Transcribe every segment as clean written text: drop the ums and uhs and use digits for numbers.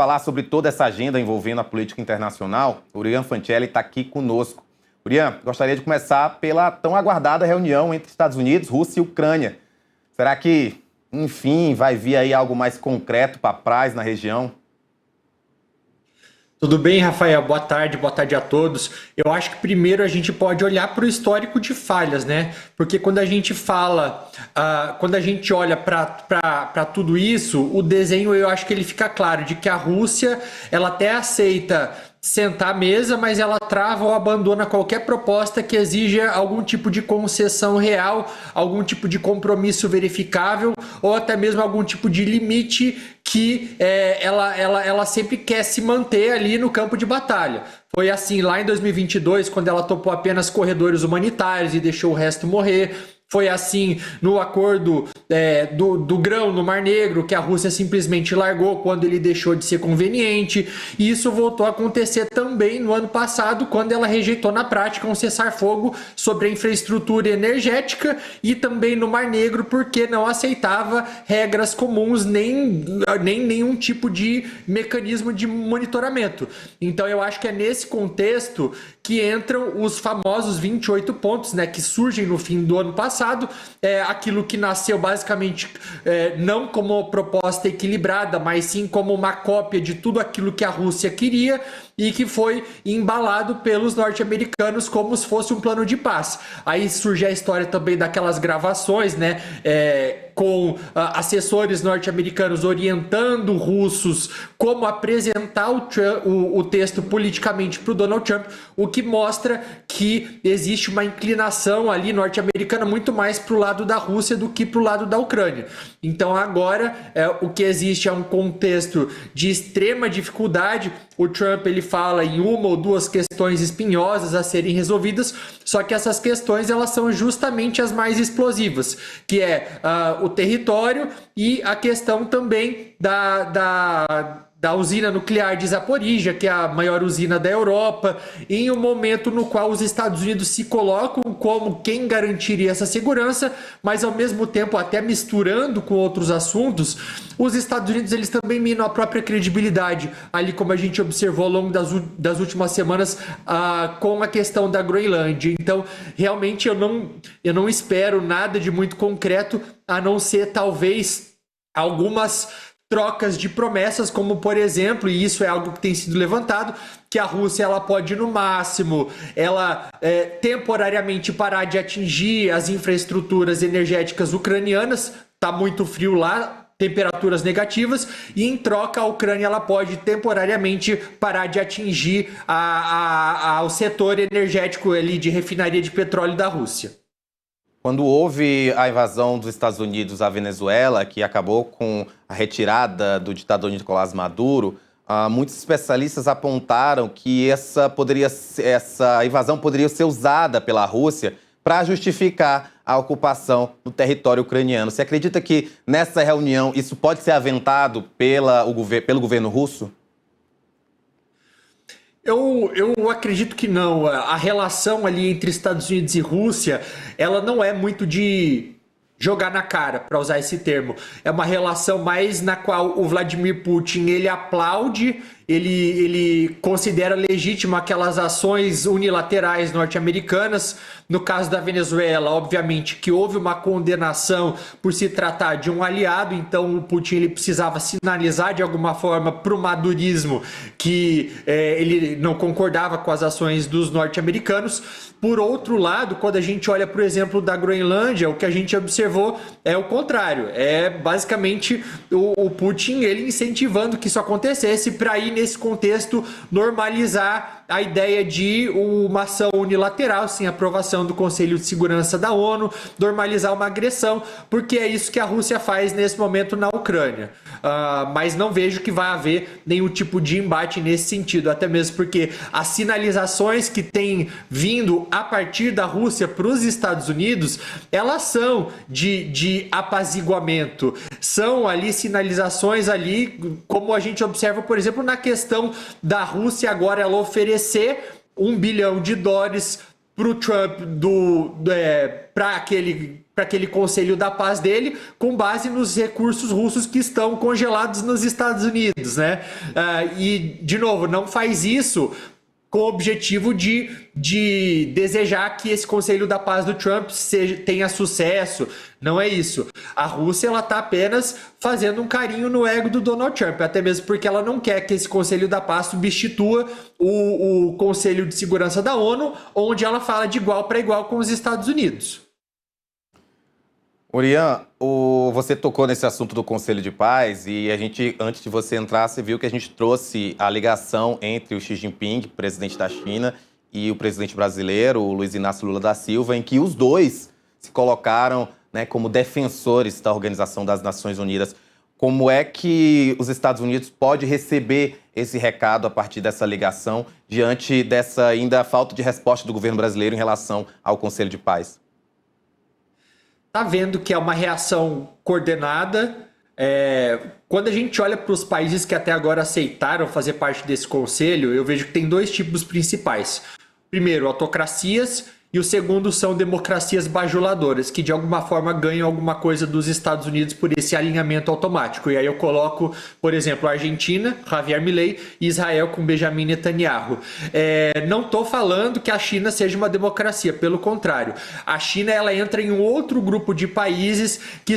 falar sobre toda essa agenda envolvendo a política internacional, o Urian Fancelli está aqui conosco. Urian, gostaria de começar pela tão aguardada reunião entre Estados Unidos, Rússia e Ucrânia. Será que, enfim, vai vir aí algo mais concreto para a paz na região? Tudo bem, Rafael? Boa tarde a todos. Eu acho que primeiro a gente pode olhar para o histórico de falhas, né? Porque quando a gente fala, quando a gente olha para tudo isso, o desenho eu acho que ele fica claro de que a Rússia, ela até aceita sentar à mesa, mas ela trava ou abandona qualquer proposta que exija algum tipo de concessão real, algum tipo de compromisso verificável ou até mesmo algum tipo de limite que ela sempre quer se manter ali no campo de batalha. Foi assim lá em 2022, quando ela topou apenas corredores humanitários e deixou o resto morrer. Foi assim no acordo do grão no Mar Negro, que a Rússia simplesmente largou quando ele deixou de ser conveniente. E isso voltou a acontecer também no ano passado, quando ela rejeitou na prática um cessar-fogo sobre a infraestrutura energética e também no Mar Negro, porque não aceitava regras comuns nem nenhum tipo de mecanismo de monitoramento. Então eu acho que é nesse contexto que entram os famosos 28 pontos, né, que surgem no fim do ano passado. Aquilo que nasceu basicamente não como proposta equilibrada, mas sim como uma cópia de tudo aquilo que a Rússia queria e que foi embalado pelos norte-americanos como se fosse um plano de paz. Aí surge a história também daquelas gravações, né, com assessores norte-americanos orientando russos como apresentar o texto politicamente para o Donald Trump, o que mostra que existe uma inclinação ali norte-americana muito mais para o lado da Rússia do que para o lado da Ucrânia. Então agora o que existe é um contexto de extrema dificuldade. O Trump ele fala em uma ou duas questões espinhosas a serem resolvidas, só que essas questões elas são justamente as mais explosivas, que é o território e a questão também da usina nuclear de Zaporizhia, que é a maior usina da Europa, em um momento no qual os Estados Unidos se colocam como quem garantiria essa segurança, mas ao mesmo tempo até misturando com outros assuntos, os Estados Unidos eles também minam a própria credibilidade, ali como a gente observou ao longo das últimas semanas com a questão da Groenlândia. Então, realmente eu não espero nada de muito concreto, a não ser talvez algumas trocas de promessas, como por exemplo, e isso é algo que tem sido levantado, que a Rússia ela pode no máximo temporariamente parar de atingir as infraestruturas energéticas ucranianas. Tá muito frio lá, temperaturas negativas, e em troca a Ucrânia ela pode temporariamente parar de atingir o setor energético ali de refinaria de petróleo da Rússia. Quando houve a invasão dos Estados Unidos à Venezuela, que acabou com a retirada do ditador Nicolás Maduro, muitos especialistas apontaram que essa invasão poderia ser usada pela Rússia para justificar a ocupação do território ucraniano. Você acredita que nessa reunião isso pode ser aventado pelo governo russo? Eu acredito que não. A relação ali entre Estados Unidos e Rússia, ela não é muito de jogar na cara, para usar esse termo. É uma relação mais na qual o Vladimir Putin ele aplaude, ele considera legítima aquelas ações unilaterais norte-americanas. No caso da Venezuela, obviamente que houve uma condenação por se tratar de um aliado, então o Putin ele precisava sinalizar de alguma forma para o madurismo que ele não concordava com as ações dos norte-americanos. Por outro lado, quando a gente olha, por exemplo, da Groenlândia, o que a gente observou é o contrário. É basicamente o Putin ele incentivando que isso acontecesse para ir nesse contexto normalizar a ideia de uma ação unilateral sem aprovação do Conselho de Segurança da ONU, normalizar uma agressão, porque é isso que a Rússia faz nesse momento na Ucrânia. Mas não vejo que vai haver nenhum tipo de embate nesse sentido, até mesmo porque as sinalizações que têm vindo a partir da Rússia para os Estados Unidos, elas são de apaziguamento, são ali sinalizações ali, como a gente observa, por exemplo, na questão da Rússia agora ela oferecer $1 bilhão pro Trump para aquele Conselho da Paz dele, com base nos recursos russos que estão congelados nos Estados Unidos, né? E, de novo, não faz isso com o objetivo de desejar que esse Conselho da Paz do Trump tenha sucesso. Não é isso. A Rússia ela está apenas fazendo um carinho no ego do Donald Trump, até mesmo porque ela não quer que esse Conselho da Paz substitua o Conselho de Segurança da ONU, onde ela fala de igual para igual com os Estados Unidos. Orian, você tocou nesse assunto do Conselho de Paz e a gente, antes de você entrar, você viu que a gente trouxe a ligação entre o Xi Jinping, presidente da China, e o presidente brasileiro, o Luiz Inácio Lula da Silva, em que os dois se colocaram, né, como defensores da Organização das Nações Unidas. Como é que os Estados Unidos pode receber esse recado a partir dessa ligação, diante dessa ainda falta de resposta do governo brasileiro em relação ao Conselho de Paz? Tá vendo que é uma reação coordenada. Quando a gente olha para os países que até agora aceitaram fazer parte desse conselho, eu vejo que tem dois tipos principais. Primeiro, autocracias, e o segundo são democracias bajuladoras, que de alguma forma ganham alguma coisa dos Estados Unidos por esse alinhamento automático. E aí eu coloco, por exemplo, a Argentina, Javier Milei, e Israel com Benjamin Netanyahu. Não estou falando que a China seja uma democracia, pelo contrário. A China ela entra em um outro grupo de países que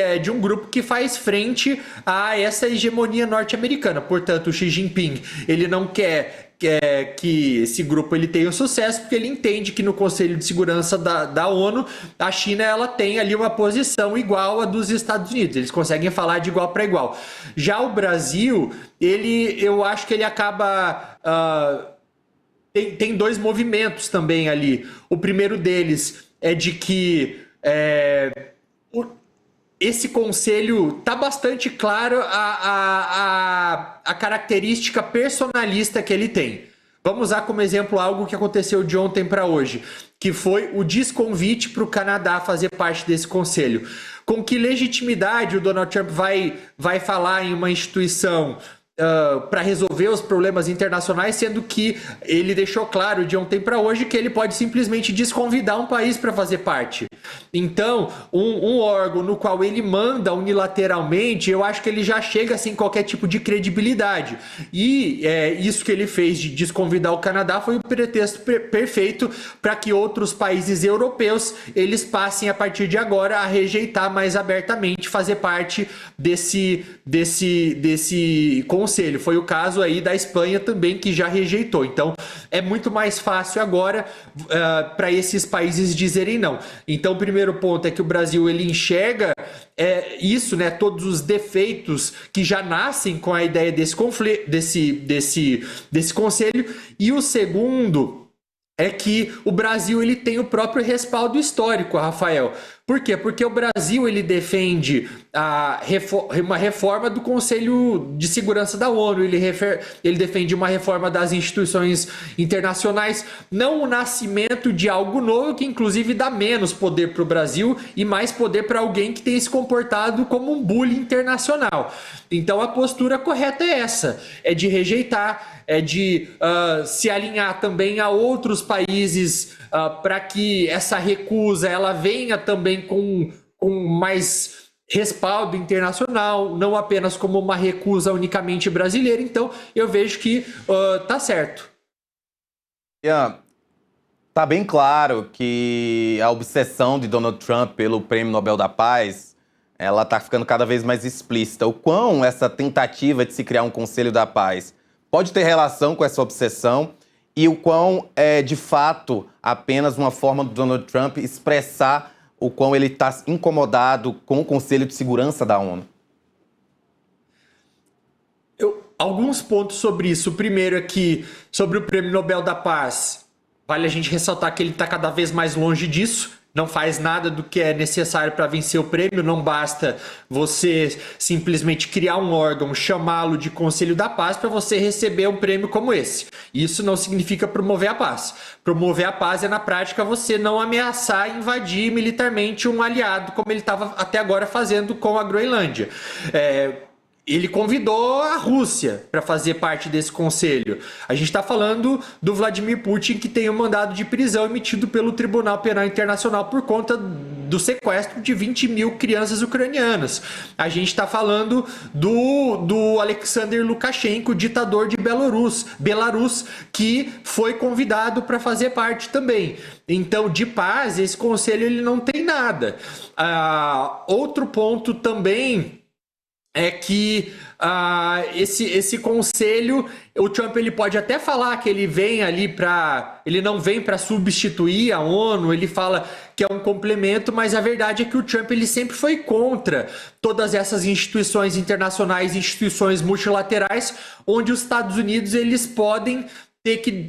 é de um grupo que faz frente a essa hegemonia norte-americana. Portanto, o Xi Jinping ele não quer que esse grupo ele tenha sucesso, porque ele entende que no Conselho de Segurança da ONU, a China ela tem ali uma posição igual à dos Estados Unidos. Eles conseguem falar de igual para igual. Já o Brasil, eu acho que ele acaba... Tem dois movimentos também ali. O primeiro deles é de que... esse conselho tá bastante claro a característica personalista que ele tem. Vamos usar como exemplo algo que aconteceu de ontem para hoje, que foi o desconvite para o Canadá fazer parte desse conselho. Com que legitimidade o Donald Trump vai falar em uma instituição para resolver os problemas internacionais, sendo que ele deixou claro de ontem para hoje que ele pode simplesmente desconvidar um país para fazer parte. Então, um órgão no qual ele manda unilateralmente, eu acho que ele já chega sem qualquer tipo de credibilidade. E isso que ele fez de desconvidar o Canadá foi o pretexto perfeito para que outros países europeus eles passem a partir de agora a rejeitar mais abertamente fazer parte desse conselho. Foi o caso aí da Espanha também, que já rejeitou. Então, é muito mais fácil agora para esses países dizerem não. Então, o primeiro ponto é que o Brasil ele enxerga isso, né, todos os defeitos que já nascem com a ideia desse conflito, desse conselho. E o segundo é que o Brasil ele tem o próprio respaldo histórico, Rafael. Por quê? Porque o Brasil ele defende uma reforma do Conselho de Segurança da ONU, ele defende uma reforma das instituições internacionais, não o nascimento de algo novo que inclusive dá menos poder para o Brasil e mais poder para alguém que tem se comportado como um bully internacional. Então a postura correta é essa, é de rejeitar, é de se alinhar também a outros países para que essa recusa ela venha também com mais respaldo internacional, não apenas como uma recusa unicamente brasileira. Então eu vejo que tá certo. Ian, tá bem claro que a obsessão de Donald Trump pelo Prêmio Nobel da Paz, ela tá ficando cada vez mais explícita. O quão essa tentativa de se criar um Conselho da Paz pode ter relação com essa obsessão e o quão é, de fato, apenas uma forma do Donald Trump expressar o quão ele está incomodado com o Conselho de Segurança da ONU. Alguns pontos sobre isso. O primeiro é que, sobre o Prêmio Nobel da Paz, vale a gente ressaltar que ele está cada vez mais longe disso. Não faz nada do que é necessário para vencer o prêmio, não basta você simplesmente criar um órgão, chamá-lo de Conselho da Paz para você receber um prêmio como esse. Isso não significa promover a paz. Promover a paz é, na prática, você não ameaçar invadir militarmente um aliado, como ele estava até agora fazendo com a Groenlândia. ele convidou a Rússia para fazer parte desse conselho. A gente está falando do Vladimir Putin, que tem um mandado de prisão emitido pelo Tribunal Penal Internacional por conta do sequestro de 20 mil crianças ucranianas. A gente está falando do Alexander Lukashenko, ditador de Belarus, que foi convidado para fazer parte também. Então, de paz, esse conselho ele não tem nada. Outro ponto também é que esse conselho, o Trump ele pode até falar que ele vem ali ele não vem para substituir a ONU, ele fala que é um complemento, mas a verdade é que o Trump ele sempre foi contra todas essas instituições internacionais, instituições multilaterais, onde os Estados Unidos eles podem ter que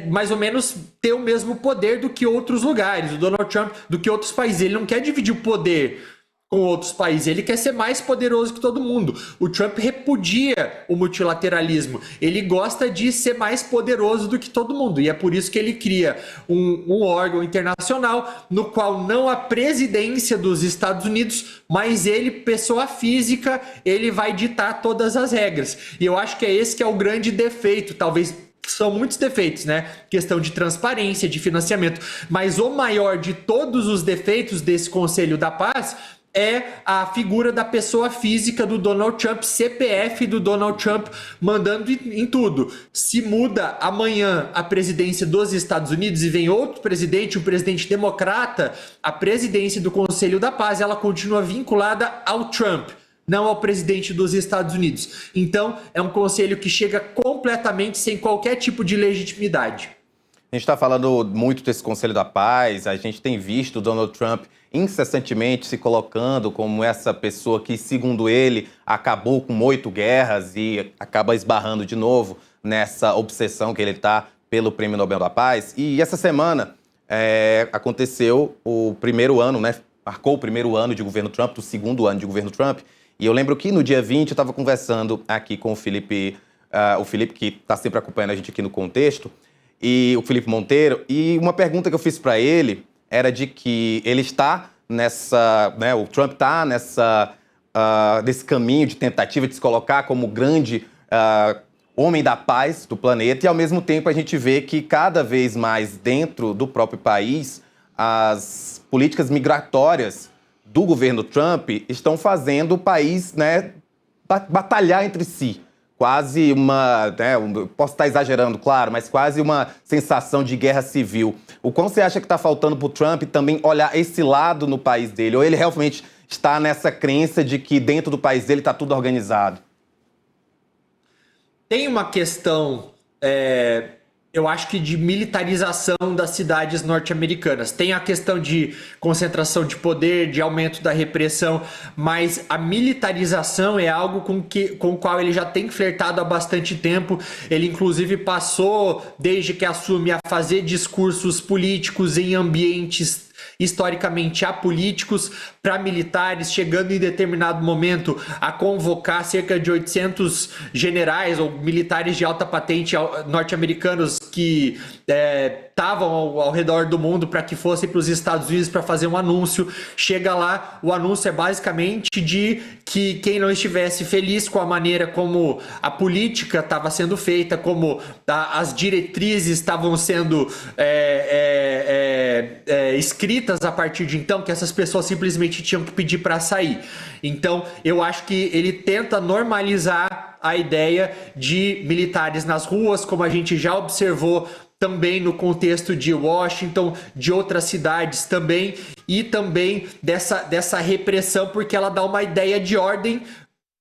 mais ou menos ter o mesmo poder do que outros lugares, o Donald Trump, do que outros países. Ele não quer dividir o poder com outros países, ele quer ser mais poderoso que todo mundo. O Trump repudia o multilateralismo, ele gosta de ser mais poderoso do que todo mundo, e é por isso que ele cria um órgão internacional no qual não a presidência dos Estados Unidos, mas ele, pessoa física, ele vai ditar todas as regras. E eu acho que esse que é o grande defeito, talvez são muitos defeitos, né? Questão de transparência, de financiamento, mas o maior de todos os defeitos desse Conselho da Paz é a figura da pessoa física do Donald Trump, CPF do Donald Trump, mandando em tudo. Se muda amanhã a presidência dos Estados Unidos e vem outro presidente, um presidente democrata, a presidência do Conselho da Paz, ela continua vinculada ao Trump, não ao presidente dos Estados Unidos. Então, é um conselho que chega completamente sem qualquer tipo de legitimidade. A gente está falando muito desse Conselho da Paz, a gente tem visto o Donald Trump incessantemente se colocando como essa pessoa que, segundo ele, acabou com 8 guerras e acaba esbarrando de novo nessa obsessão que ele está pelo Prêmio Nobel da Paz. E essa semana aconteceu o primeiro ano, né? Marcou o primeiro ano de governo Trump, o segundo ano de governo Trump. E eu lembro que no dia 20 eu estava conversando aqui com o Felipe que está sempre acompanhando a gente aqui no Contexto, e o Felipe Monteiro, e uma pergunta que eu fiz para ele era de que ele está o Trump está nesse caminho de tentativa de se colocar como grande homem da paz do planeta, e ao mesmo tempo a gente vê que cada vez mais dentro do próprio país as políticas migratórias do governo Trump estão fazendo o país, batalhar entre si. Quase posso estar exagerando, claro, mas quase uma sensação de guerra civil. O quão você acha que está faltando para o Trump também olhar esse lado no país dele? Ou ele realmente está nessa crença de que dentro do país dele está tudo organizado? Tem uma questão, eu acho que de militarização das cidades norte-americanas. Tem a questão de concentração de poder, de aumento da repressão, mas a militarização é algo com o qual ele já tem flertado há bastante tempo. Ele, inclusive, passou, desde que assume, a fazer discursos políticos em ambientes historicamente apolíticos para militares, chegando em determinado momento a convocar cerca de 800 generais ou militares de alta patente norte-americanos que estavam ao redor do mundo para que fossem para os Estados Unidos para fazer um anúncio. Chega lá, o anúncio é basicamente de que quem não estivesse feliz com a maneira como a política estava sendo feita, como as diretrizes estavam sendo escritas a partir de então, que essas pessoas simplesmente tinham que pedir para sair. Então, eu acho que ele tenta normalizar a ideia de militares nas ruas, como a gente já observou também no contexto de Washington, de outras cidades também, e também dessa repressão, porque ela dá uma ideia de ordem,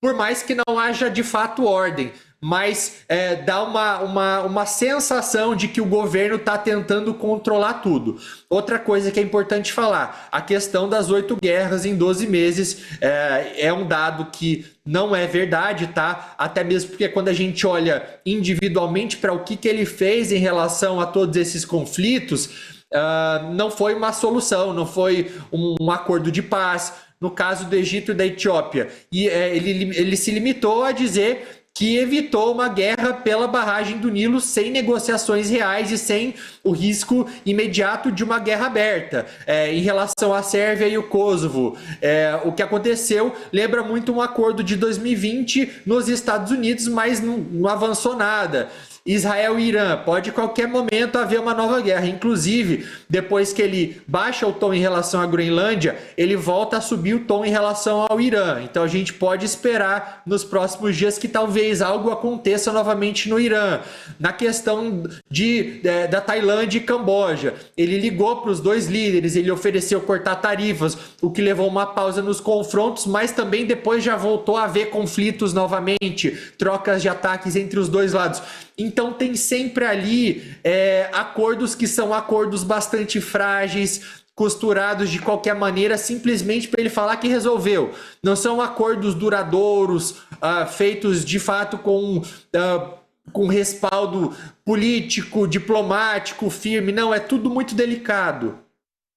por mais que não haja de fato ordem, mas dá uma sensação de que o governo está tentando controlar tudo. Outra coisa que é importante falar, a questão das 8 guerras em 12 meses é um dado que não é verdade, tá? Até mesmo porque quando a gente olha individualmente para o que ele fez em relação a todos esses conflitos, não foi uma solução, não foi um acordo de paz. No caso do Egito e da Etiópia, e ele se limitou a dizer que evitou uma guerra pela barragem do Nilo sem negociações reais e sem o risco imediato de uma guerra aberta. Em relação à Sérvia e o Kosovo, o que aconteceu lembra muito um acordo de 2020 nos Estados Unidos, mas não avançou nada. Israel e Irã, pode a qualquer momento haver uma nova guerra. Inclusive, depois que ele baixa o tom em relação à Groenlândia, ele volta a subir o tom em relação ao Irã. Então a gente pode esperar nos próximos dias que talvez algo aconteça novamente no Irã. Na questão da Tailândia e Camboja, ele ligou para os dois líderes, ele ofereceu cortar tarifas, o que levou uma pausa nos confrontos, mas também depois já voltou a haver conflitos novamente, trocas de ataques entre os dois lados. Então tem sempre ali acordos que são acordos bastante frágeis, costurados de qualquer maneira, simplesmente para ele falar que resolveu. Não são acordos duradouros, feitos de fato com respaldo político, diplomático, firme. Não, é tudo muito delicado.